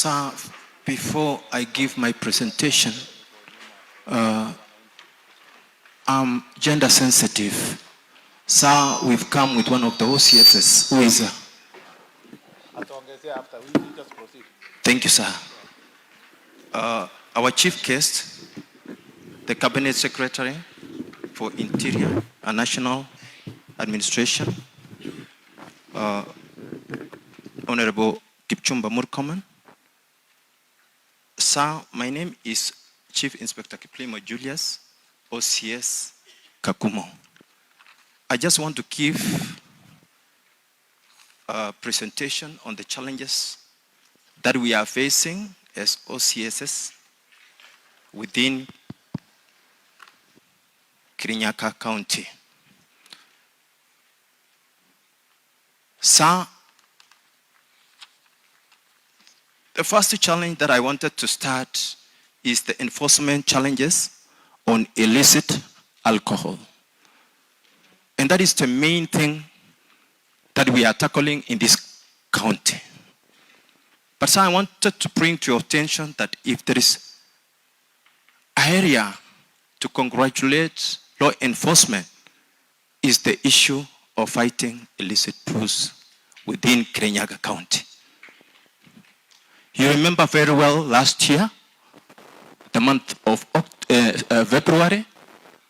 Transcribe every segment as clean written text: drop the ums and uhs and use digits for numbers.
Sir, before I give my presentation, I'm gender sensitive. Sir, we've come with one of the OCSs who is... Thank you, sir. Our chief guest, the Cabinet Secretary for Interior and National Administration, Honorable Kipchumba Murkomen. Sir, my name is Chief Inspector Kiplimo Julius, OCS Kakumo. I just want to give a presentation on the challenges that we are facing as OCSs within Kirinyaga County. Sir, the first challenge that I wanted to start is the enforcement challenges on illicit alcohol. And that is the main thing that we are tackling in this county. But sir, I wanted to bring to your attention that if there is an area to congratulate law enforcement, is the issue of fighting illicit brews within Kirinyaga County. You remember very well last year, the month of February,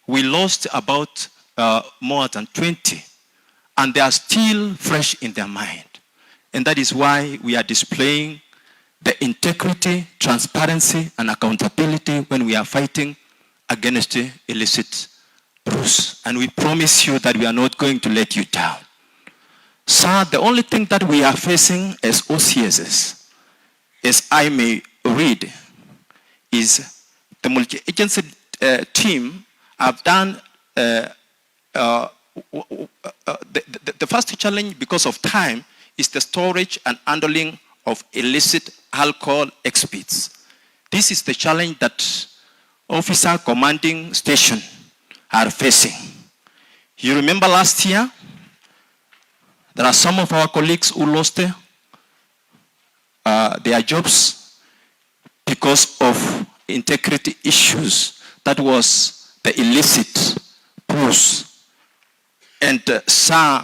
we lost about more than 20, and they are still fresh in their mind. And that is why we are displaying the integrity, transparency, and accountability when we are fighting against the illicit brews. And we promise you that we are not going to let you down. Sir, the only thing that we are facing as OCSs, as I may read, is the multi-agency team have done the first challenge because of time is the storage and handling of illicit alcohol exhibits. This is the challenge that officer commanding station are facing. You remember last year, there are some of our colleagues who lost their jobs because of integrity issues. That was the illicit brews. And sir,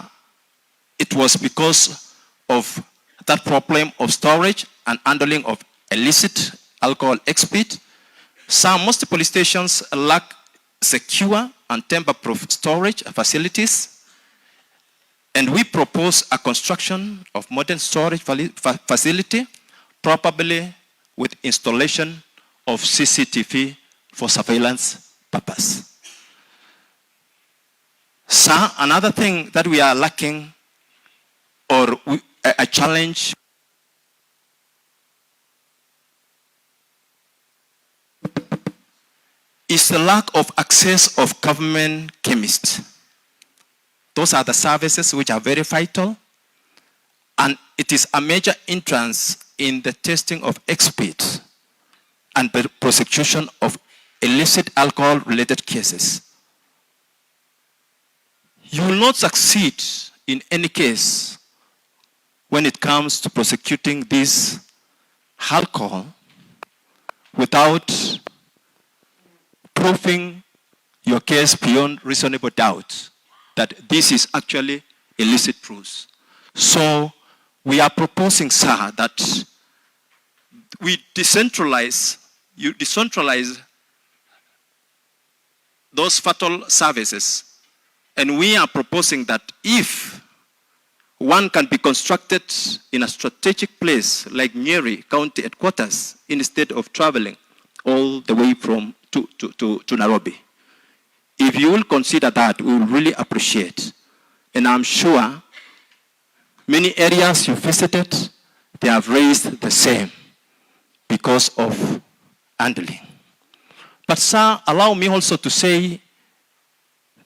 it was because of that problem of storage and handling of illicit alcohol exhibit. Some most police stations lack secure and tamper-proof storage facilities. And we propose a construction of modern storage facility, probably with installation of CCTV for surveillance purpose. Sir, another thing that we are lacking, or a challenge, is the lack of access of government chemists. Those are the services which are very vital, and it is a major hindrance in the testing of exhibits and the prosecution of illicit alcohol-related cases. You will not succeed in any case when it comes to prosecuting this alcohol without proving your case beyond reasonable doubt that this is actually illicit brews. So we are proposing, sir, that we decentralize those fatal services. And we are proposing that if one can be constructed in a strategic place like Nyeri County headquarters instead of traveling all the way from to Nairobi. If you will consider that, we will really appreciate. And I'm sure many areas you visited, they have raised the same because of handling. But sir, allow me also to say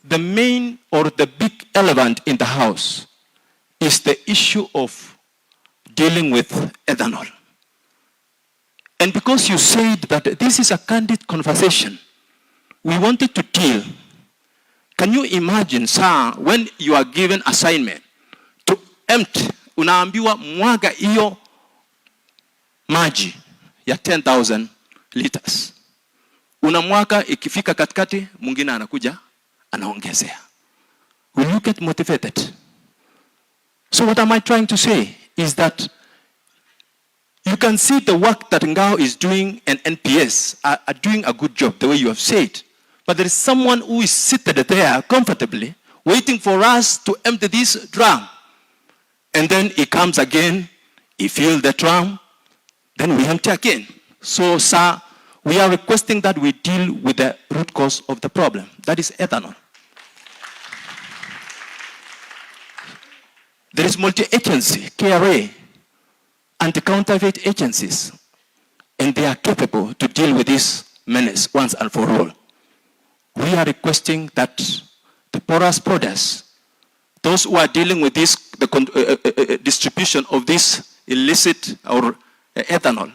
the main or the big elephant in the house is the issue of dealing with ethanol. And because you said that this is a candid conversation, we wanted to deal. Can you imagine, sir, when you are given assignment to empty, unaambiwa mwaga iyo maji ya 10,000 liters. Una mwaka ikifika katikati, mwingine anakuja, anaongezea. Will you get motivated? So what am I trying to say is that you can see the work that Ngao is doing and NPS are doing a good job, the way you have said. But there is someone who is seated there comfortably, waiting for us to empty this drum. And then he comes again, he fills the drum, then we empty again. So, sir, we are requesting that we deal with the root cause of the problem. That is ethanol. There is multi-agency, KRA, anti-counterfeit agencies, and they are capable to deal with this menace once and for all. We are requesting that the porous products, those who are dealing with this, the distribution of this illicit or ethanol,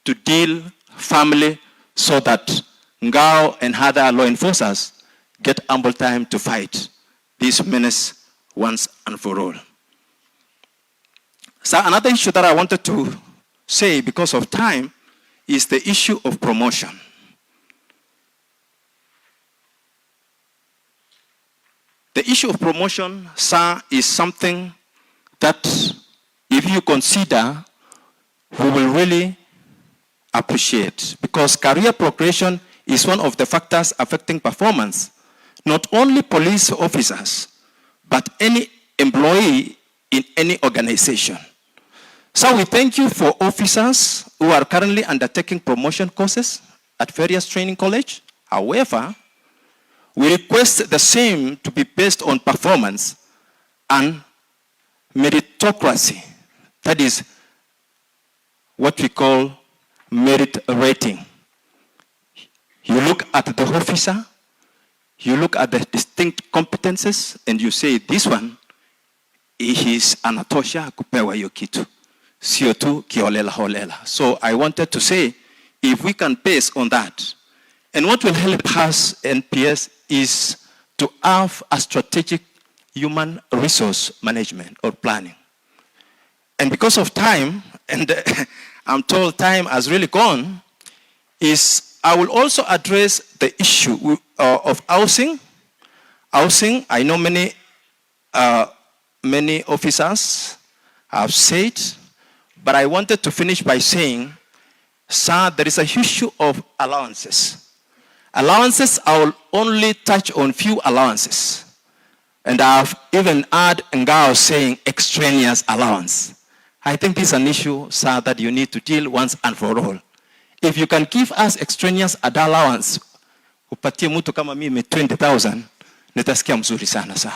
to deal firmly so that Ngao and other law enforcers get ample time to fight this menace once and for all. So another issue that I wanted to say because of time is the issue of promotion. The issue of promotion, sir, is something that if you consider, we will really appreciate, because career progression is one of the factors affecting performance, not only police officers, but any employee in any organization. So we thank you for officers who are currently undertaking promotion courses at various training colleges. However, we request the same to be based on performance and meritocracy. That is what we call merit rating. You look at the officer, you look at the distinct competences, and you say, this one, is anatosha kupewa hiyo kitu. Sio tu kiolela holela. So I wanted to say, if we can base on that, and what will help us, NPS, is to have a strategic human resource management or planning. And because of time, and I'm told time has really gone, is I will also address the issue of housing. Housing, I know many officers have said, but I wanted to finish by saying, sir, there is a issue of allowances. Allowances, I will only touch on few allowances. And I've even heard Ngao saying extraneous allowance. I think this is an issue, sir, that you need to deal once and for all. If you can give us extraneous allowance, upatie mtu kama mimi 20,000, nitasikia mzuri sana, sir.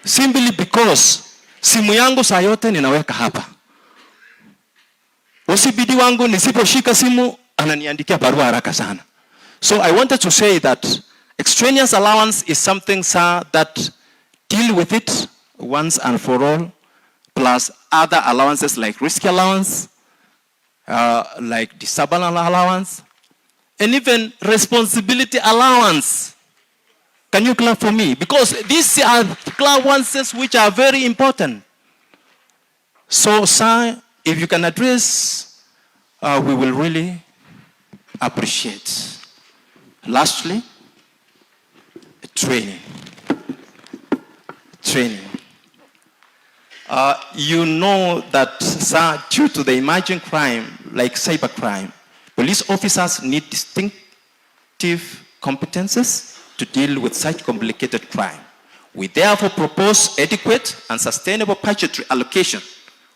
Simply because simu yangu saa yote ninaweka hapa. OCBD wangu nisiposhika simu ananiandikia barua haraka sana. So I wanted to say that extraneous allowance is something, sir, that deal with it once and for all, plus other allowances like risk allowance, like disability allowance, and even responsibility allowance. Can you clap for me? Because these are allowances which are very important. So, sir, if you can address, we will really appreciate. Lastly, training. You know that, sir, due to the emerging crime, like cybercrime, police officers need distinctive competences to deal with such complicated crime. We therefore propose adequate and sustainable budgetary allocation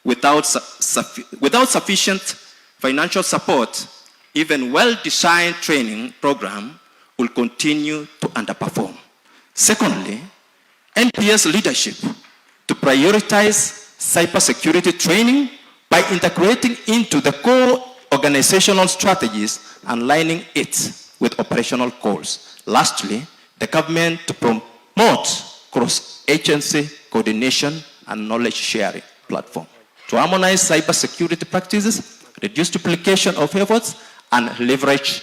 without sufficient financial support. Even well-designed training program will continue to underperform. Secondly, NPS leadership to prioritize cybersecurity training by integrating into the core organizational strategies and aligning it with operational goals. Lastly, the government to promote cross-agency coordination and knowledge sharing platform to harmonize cybersecurity practices, reduce duplication of efforts, and leverage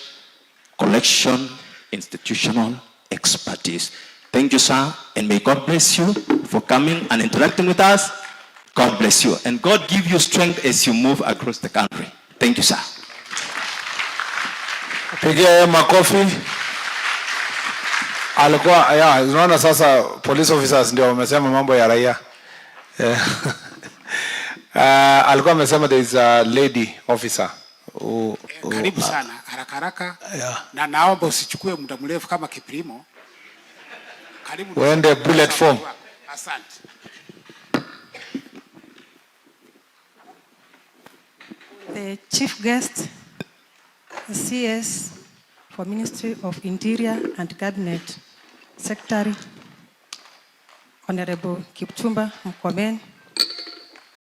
collection institutional expertise. Thank you, sir, and may God bless you for coming and interacting with us. God bless you, and God give you strength as you move across the country. Thank you, sir. Pigia makofi. Alikuwa unaona sasa police officers ndio wamesema mambo ya raia. Alikuwa amesema there is a lady officer. Karibu sana, haraka haraka. Na naomba usichukue muda mrefu kama Kiprimo. Karibu. Uende bullet form. Asante. The chief guest, CS for Ministry of Interior and Cabinet Secretary, Honorable Kipchumba Murkomen,